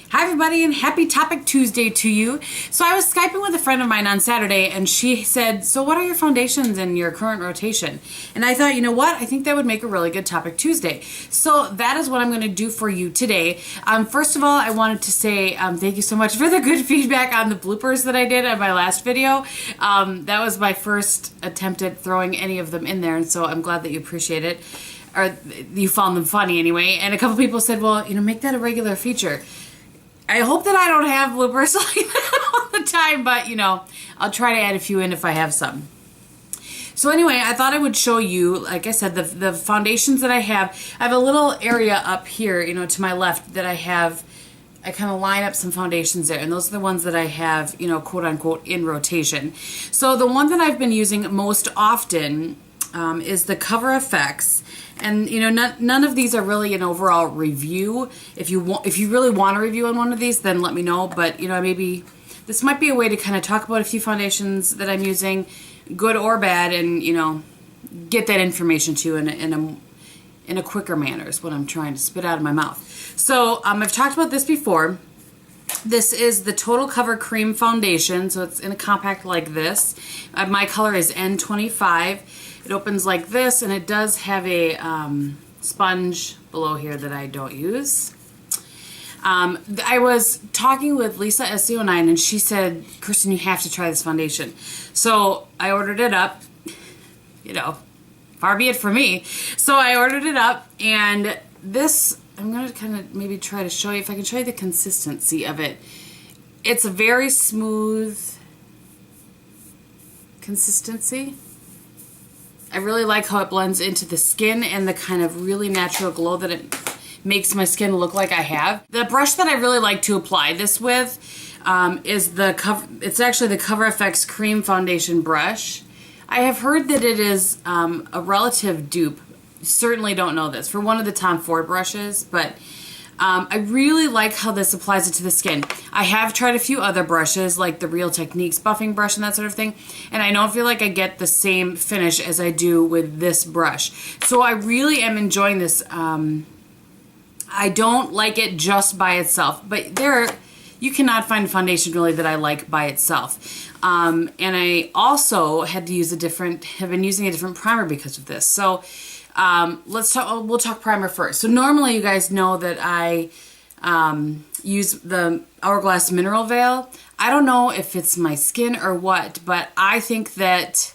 Hi everybody and happy Topic Tuesday to you. So I was Skyping with a friend of mine on Saturday and she said, so what are your foundations in your current rotation? And I thought, you know what, I think that would make a really good Topic Tuesday. So that is what I'm going to do for you today. First of all, I wanted to say thank you so much for the good feedback on the bloopers that I did on my last video. That was my first attempt at throwing any of them in there, and so I'm glad that you appreciate it. Or you found them funny anyway. And a couple people said, well, make that a regular feature. I hope that I don't have bloopers like that all the time, but I'll try to add a few in if I have some. So anyway, I thought I would show you, like I said, the foundations that I have. I have a little area up here, to my left that I kind of line up some foundations there, and those are the ones that I have, quote unquote, in rotation. So the one that I've been using most often is the Cover FX. And none of these are really an overall review. If you really want a review on one of these, then let me know. But maybe this might be a way to kind of talk about a few foundations that I'm using, good or bad, and get that information to you in a quicker manner is what I'm trying to spit out of my mouth. So I've talked about this before. This is the Total Cover Cream Foundation, so it's in a compact like this. My color is N25. It opens like this, and it does have a sponge below here that I don't use. I was talking with Lisa SC09, and she said, Kristin, you have to try this foundation. So I ordered it up, far be it for me. So I ordered it up, and this, I'm going to kind of maybe try to show you, if I can show you the consistency of it. It's a very smooth consistency. I really like how it blends into the skin and the kind of really natural glow that it makes my skin look like I have. The brush that I really like to apply this with is it's actually the Cover FX Cream Foundation brush. I have heard that it is a relative dupe. Certainly don't know this, for one of the Tom Ford brushes, but I really like how this applies it to the skin. I have tried a few other brushes, like the Real Techniques buffing brush and that sort of thing, and I don't feel like I get the same finish as I do with this brush. So I really am enjoying this. I don't like it just by itself, but you cannot find a foundation really that I like by itself. And I also had to use have been using a different primer because of this. So we'll talk primer first. So normally you guys know that I use the Hourglass Mineral Veil. I don't know if it's my skin or what, but I think that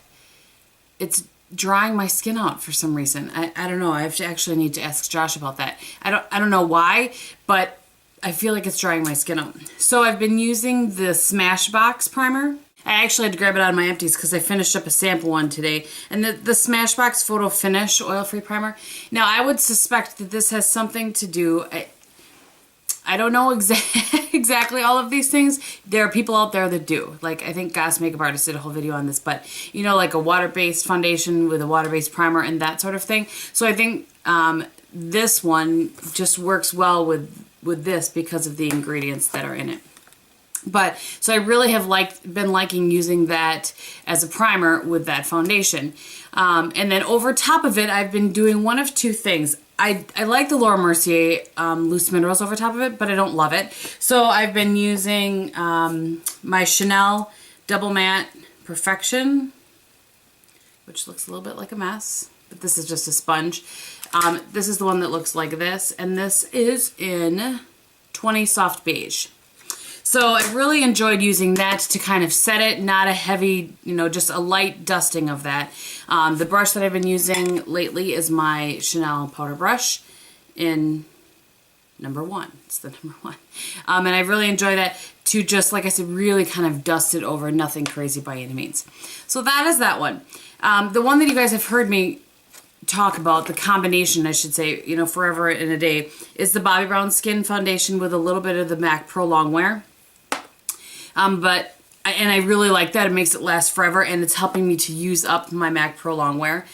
it's drying my skin out for some reason. I don't know. I actually need to ask Josh about that. I don't know why, but I feel like it's drying my skin out. So I've been using the Smashbox primer. I actually had to grab it out of my empties because I finished up a sample one today. And the Smashbox Photo Finish Oil-Free Primer. Now, I would suspect that this has something to do... I don't know exactly all of these things. There are people out there that do. Like, I think Goss Makeup Artist did a whole video on this. But, like a water-based foundation with a water-based primer and that sort of thing. So I think this one just works well with this because of the ingredients that are in it. But, so I really have been liking using that as a primer with that foundation. And then over top of it, I've been doing one of two things. I like the Laura Mercier Loose Minerals over top of it, but I don't love it. So I've been using my Chanel Double Matte Perfection, which looks a little bit like a mess, but this is just a sponge. This is the one that looks like this, and this is in 20 Soft Beige. So I really enjoyed using that to kind of set it, not a heavy, just a light dusting of that. The brush that I've been using lately is my Chanel powder brush in number 1. It's the number 1. And I really enjoy that to just, like I said, really kind of dust it over, nothing crazy by any means. So that is that one. The one that you guys have heard me talk about, the combination, I should say, forever in a day, is the Bobbi Brown Skin Foundation with a little bit of the MAC Pro Longwear. And I really like that. It makes it last forever, and it's helping me to use up my MAC Pro Longwear.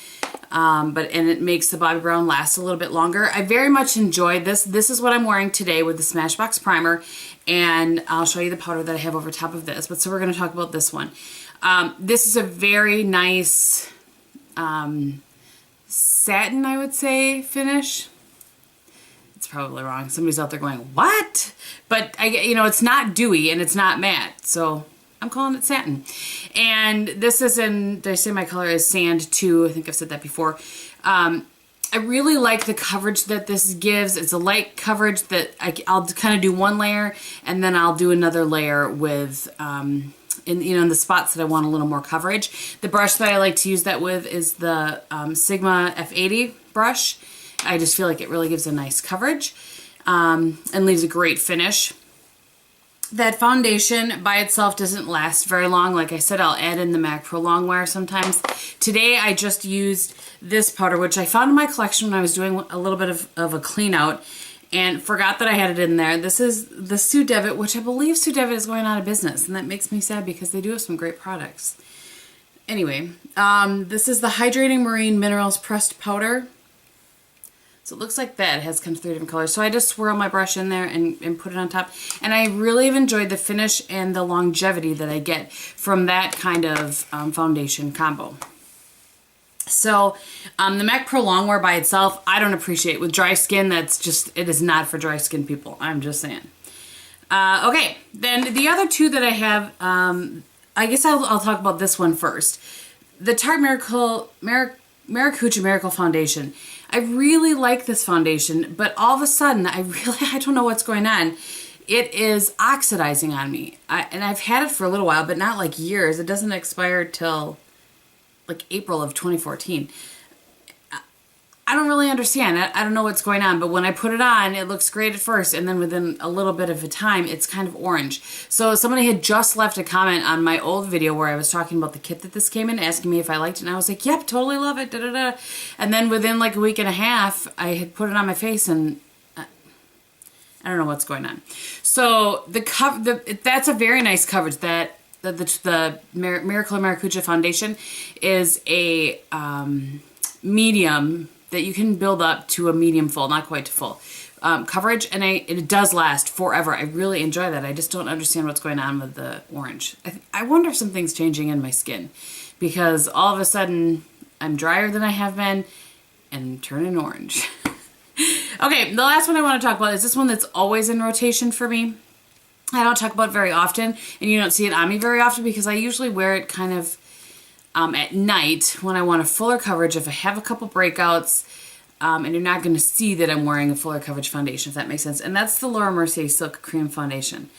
And it makes the Bobbi Brown last a little bit longer. I very much enjoyed this. This is what I'm wearing today with the Smashbox primer, and I'll show you the powder that I have over top of this. But so we're going to talk about this one. This is a very nice satin, I would say, finish. probably wrong. Somebody's out there going, what? But, you know, it's not dewy and it's not matte. So I'm calling it satin. And this is in, did I say my color is Sand 2? I think I've said that before. I really like the coverage that this gives. It's a light coverage that I'll kind of do one layer and then I'll do another layer with, in the spots that I want a little more coverage. The brush that I like to use that with is the Sigma F80 brush. I just feel like it really gives a nice coverage and leaves a great finish. That foundation by itself doesn't last very long. Like I said, I'll add in the MAC Pro Longwear sometimes. Today I just used this powder, which I found in my collection when I was doing a little bit of a clean out and forgot that I had it in there. This is the Sue Devitt, which I believe Sue Devitt is going out of business, and that makes me sad because they do have some great products. Anyway, this is the Hydrating Marine Minerals Pressed Powder. So it looks like that. It has kind of 3 different colors. So I just swirl my brush in there and put it on top. And I really have enjoyed the finish and the longevity that I get from that kind of foundation combo. So the MAC Pro Longwear by itself, I don't appreciate. With dry skin, that's just, it is not for dry skin people. I'm just saying. Okay, then the other two that I have, I guess I'll talk about this one first. The Tarte Maracuja Miracle Foundation. I really like this foundation, but all of a sudden, I don't know what's going on. It is oxidizing on me. And I've had it for a little while, but not like years. It doesn't expire till like April of 2014. I don't really understand. I don't know what's going on, but when I put it on, it looks great at first, and then within a little bit of a time, it's kind of orange. So somebody had just left a comment on my old video where I was talking about the kit that this came in, asking me if I liked it, and I was like, yep, totally love it, da-da-da. And then within like a week and a half, I had put it on my face, and I don't know what's going on. So that's a very nice coverage. That the Miracle Maracuja Foundation is a medium that you can build up to a medium full, not quite to full coverage, and it does last forever. I really enjoy that. I just don't understand what's going on with the orange. I wonder if something's changing in my skin, because all of a sudden I'm drier than I have been and turning orange. Okay, the last one I want to talk about is this one that's always in rotation for me. I don't talk about it very often, and you don't see it on me very often because I usually wear it kind of at night when I want a fuller coverage, if I have a couple breakouts, and you're not going to see that I'm wearing a fuller coverage foundation, if that makes sense. And that's the Laura Mercier Silk Cream Foundation.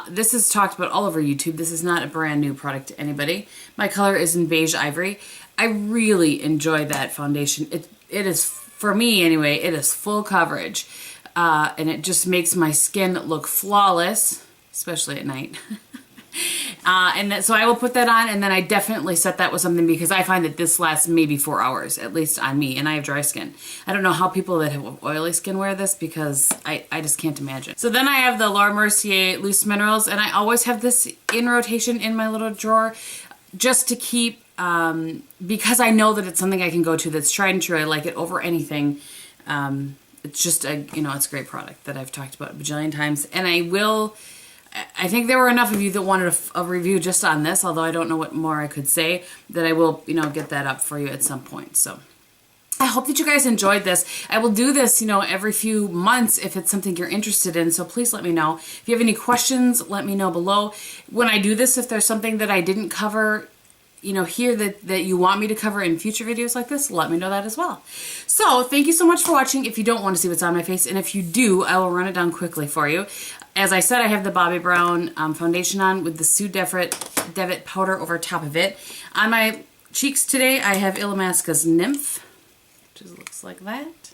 This is talked about all over YouTube. This is not a brand new product to anybody. My color is in Beige Ivory. I really enjoy that foundation. It is, for me anyway, it is full coverage. And it just makes my skin look flawless, especially at night. So I will put that on, and then I definitely set that with something because I find that this lasts maybe 4 hours, at least on me, and I have dry skin. I don't know how people that have oily skin wear this because I just can't imagine. So then I have the Laura Mercier Loose Minerals, and I always have this in rotation in my little drawer just to keep, because I know that it's something I can go to that's tried and true. I like it over anything. It's just it's a great product that I've talked about a bajillion times, and I think there were enough of you that wanted a review just on this, although I don't know what more I could say, that I will, get that up for you at some point. So I hope that you guys enjoyed this. I will do this, every few months if it's something you're interested in, so please let me know. If you have any questions, let me know below. When I do this, if there's something that I didn't cover, here that you want me to cover in future videos like this, let me know that as well. So thank you so much for watching. If you don't want to see what's on my face, and if you do, I will run it down quickly for you. As I said, I have the Bobbi Brown foundation on with the Sue Devitt powder over top of it. On my cheeks today, I have Illamasqua's Nymph, which looks like that.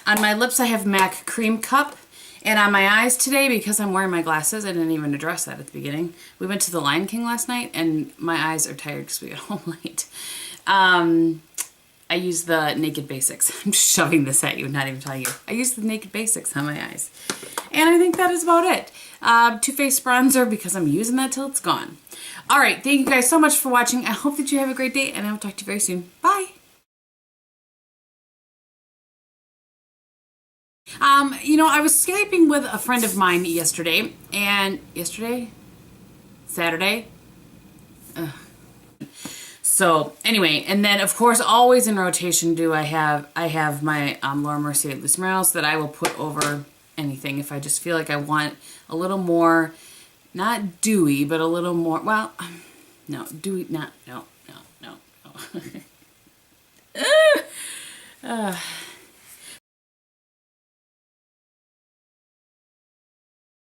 On my lips, I have MAC Creme Cup. And on my eyes today, because I'm wearing my glasses, I didn't even address that at the beginning. We went to the Lion King last night, and my eyes are tired because we got home late. I use the Naked Basics. I'm just shoving this at you, not even telling you. I use the Naked Basics on my eyes. And I think that is about it. Too Faced bronzer because I'm using that till it's gone. All right, thank you guys so much for watching. I hope that you have a great day, and I will talk to you very soon. Bye. I was Skyping with a friend of mine yesterday, and Saturday? So anyway, and then of course, always in rotation I have my Laura Mercier Loose Morales that I will put over anything if I just feel like I want a little more, not dewy, but a little more, well, no, dewy, not, no.